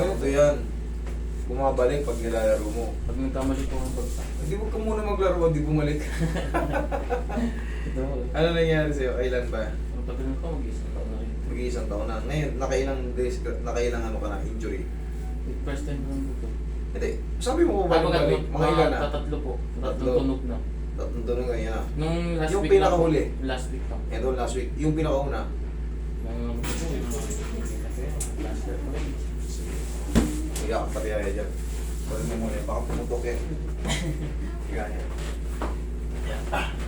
Ganito yan. Bumabalik pag nilalaro mo. Pag nagkamali po ang bagsak. Hindi mo ka muna maglaro, di bumalik. Ito. Ano nangyari sa'yo? Kailan ba? Ang tagal ko, mag-isang taon na rin. Mag-iisang taon na. Ngayon, nakailang ano ka na, injury. First time ko po. Hindi. Sabi mo bumalik. Mga ilan na? Tatlo po. Tatlo. Tatlong tunog na. Tatlong tunog na yan. Nung last Yung week pinakahuli? Last week pa. Ito last week. Yung pinakauna. Yung ano po, yung last year pa rin. Iyak, pati ay dyan. Pwede mo muna, baka pumutok yan. Higa yan.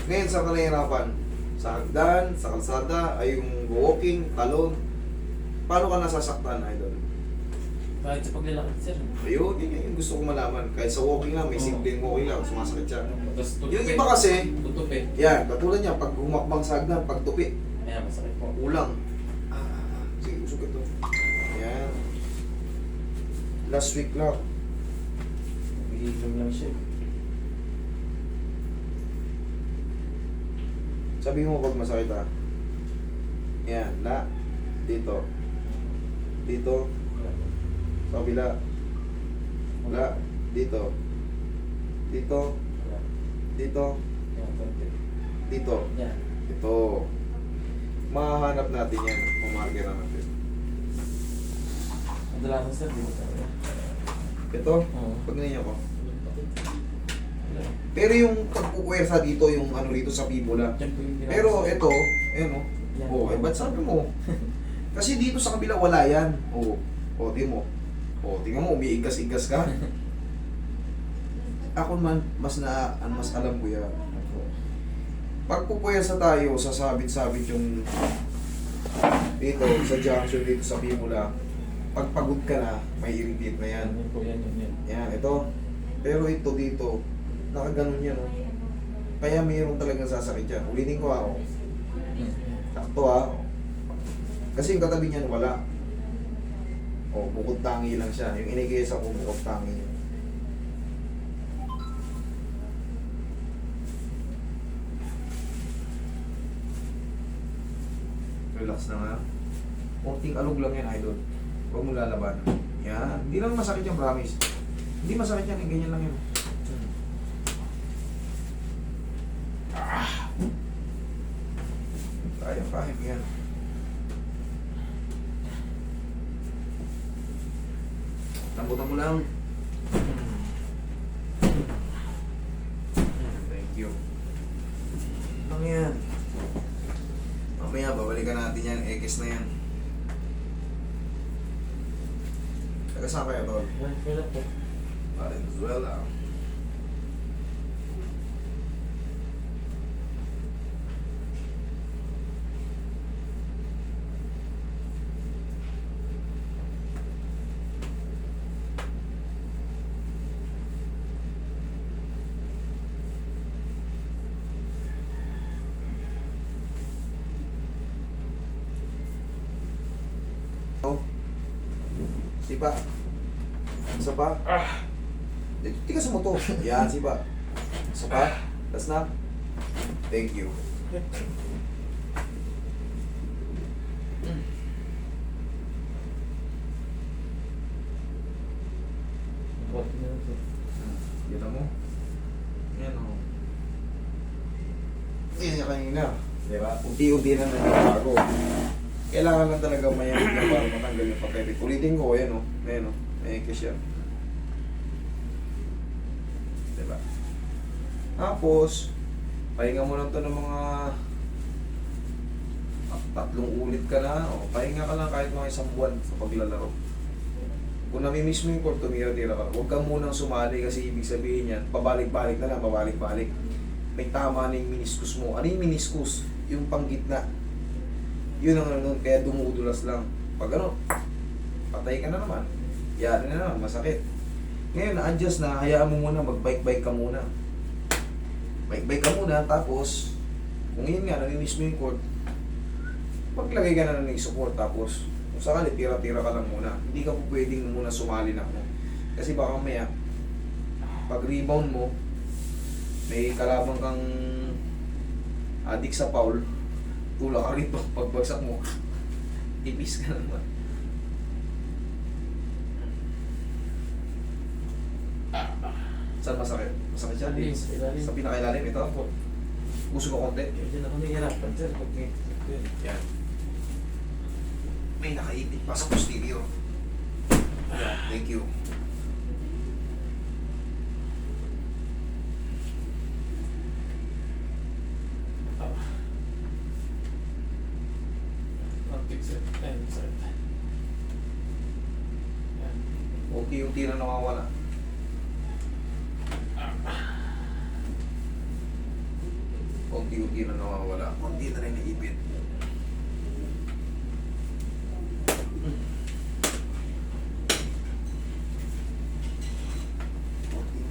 Ngayon, saan ka nahihirapan? Sa hagdan, sa kalsada, ay yung walking, talon. Paano ka nasasaktan, idol? Bakit sa paglalakad, sir? Ayun, yun yung gusto ko malaman. Kahit sa walking lang, may simpleng walking lang, sumasakit siya. Tapos Yung iba kasi, tutupi. yan, katulad niya, pag humakbang sa hagdan, pag tupi, Ayan, masakit po. ulang. Sige, usog ito. Yan. Last week lang. Nag-iinom lang siya. Sabi mo pag masakit ha. Yan, la. Dito. Dito. Sa kabila. La. Dito. Dito. Dito. Ayan, konti. Dito. Yan. Ito. Mahahanap natin yan. Pumarkera natin. Kadalasan, sir, di ba talaga? Ito. Oo. Pag ninyo ko. Pero yung pagpupwersa dito, yung ano dito sa fibula. Yan po yung pinaka- Pero ito, ayan o. Yan. Oh, eh, ba't sabi mo? Kasi dito sa kabila wala yan. Oh, oh, di mo. Oh, tingnan mo, umiigas-igas ka. Ako man, mas alam ko yan. Pag pupwersa tayo, sasabit-sabit yung dito, sa junction dito sa fibula. Pag pagod ka na, may irritate na yan. Yan po, yan. Yan, ito. Pero ito dito, nakaganon yan, oh. Kaya mayroon talagang sasakit yan. Ulitin ko ako. Sakto ha. Kasi yung katabi niyan wala. O, bukod tangi lang siya. Yung inigesa ko, bukod tangi niya. Relax na nga. Konting alog lang yan, idol. Huwag mo lalaban. Yan. Hindi lang masakit yung promise. Hindi masakit yan, ganyan lang yun. Kaya, yan. Lambutan mo lang. Thank you. Ano yan? Mamaya, babalikan natin yan. Ekis na yan. Taga saan kaya, tol? Wala po. Valenzuela. Oh. Sipa. Isa pa. Tigas mo to. Yan, sipa. Isa pa. Last na. Thank you. Kita mo? Yan o. Yan yung kanina. Diba? Unti-unti na nagbabago. Kailangan lang talaga mayamit na para matanggal yung pakirit. Ulitin ko, yan o. Ayan o. Ayan kasi yan. Diba? Tapos, pahinga mo lang to ng mga 3 ulit ka na. O, pahinga ka lang kahit mga 1 buwan sa paglalaro. Kung namimiss mo yung court, tumira-tira ka. Huwag kang munang sumali kasi ibig sabihin yan, pabalik-balik na lang, pabalik-balik. May tama na yung meniscus mo. Ano yung meniscus? Yung panggitna. Yun ang ano, kaya dumudulas lang. Pag ano, patay ka na naman. Yari na naman, masakit. Ngayon, na-adjust na, hayaan mo muna, mag-bike-bike ka muna. Bike-bike ka muna, tapos, kung yun nga, namimiss mo yung court, maglagay ka na ng support, tapos, kung sakali, tira-tira ka lang muna. Hindi ka po pwedeng muna sumali na mo. Kasi baka maya, pag rebound mo, may kalabang kang addict sa foul, tula ka rito, pagbagsak mo, ipis ka naman. Saan masakit? Masakit siya? Ilalim, ilalim. Sa pinakailalim, ito? Opo. Puso ko konti. Diyan ako nahihirapan, sir. Pag may... Yan. May nakaipit pa sa posterior. Thank you. Fix it. Ayun, sir. Yan. Unti-unti na nawawala. Unti-unti na nawawala. Unti na rin naipit.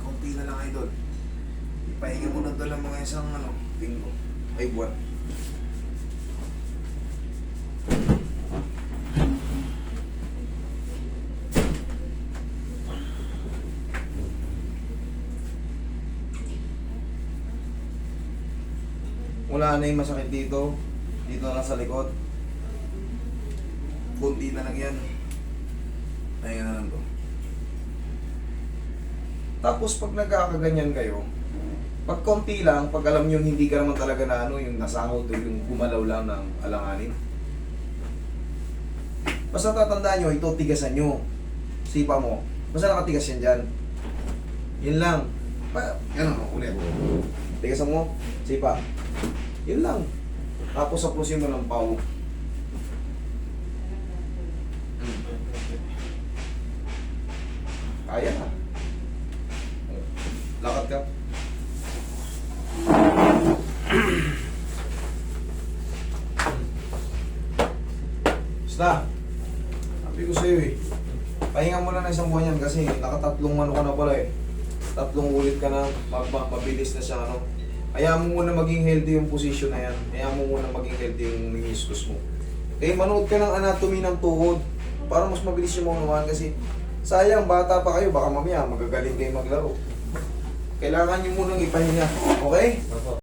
Unti na lang, idol. Ipahinga mo na ito lang mga isang linggo. Ay, buwan. Wala na yung masakit dito. Dito na lang sa likod. Kunti na lang yan. Pahinga na lang to. Tapos pag nagkakaganyan kayo, pag konti lang, pag alam nyo hindi ka naman talaga na yung nasahod o yung gumalaw lang ng alanganin. Basta tatandaan nyo, ito tigasan nyo. Sipa mo. Basta nakatigas yan dyan. Yun lang. Yan o, ulit. Tigasan mo, sipa. Yun lang. Tapos sapusin mo ng pau. Kaya na. Lakad ka. Basta. Sabi ko sa'yo eh. Pahinga mo na ng isang buwan yan kasi nakatatlong ka na pala eh. 3 ulit ka na, mabilis na siya Hayaan mo muna maging healthy yung position na yan. Hayaan mo muna maging healthy yung meniscus mo. Eh, manood ka ng anatomy ng tuhod para mas mabilis yung maunawaan kasi sayang, bata pa kayo, baka mamaya magagaling kayo maglaro. Kailangan nyo munang ipahinga. Okay? Opo.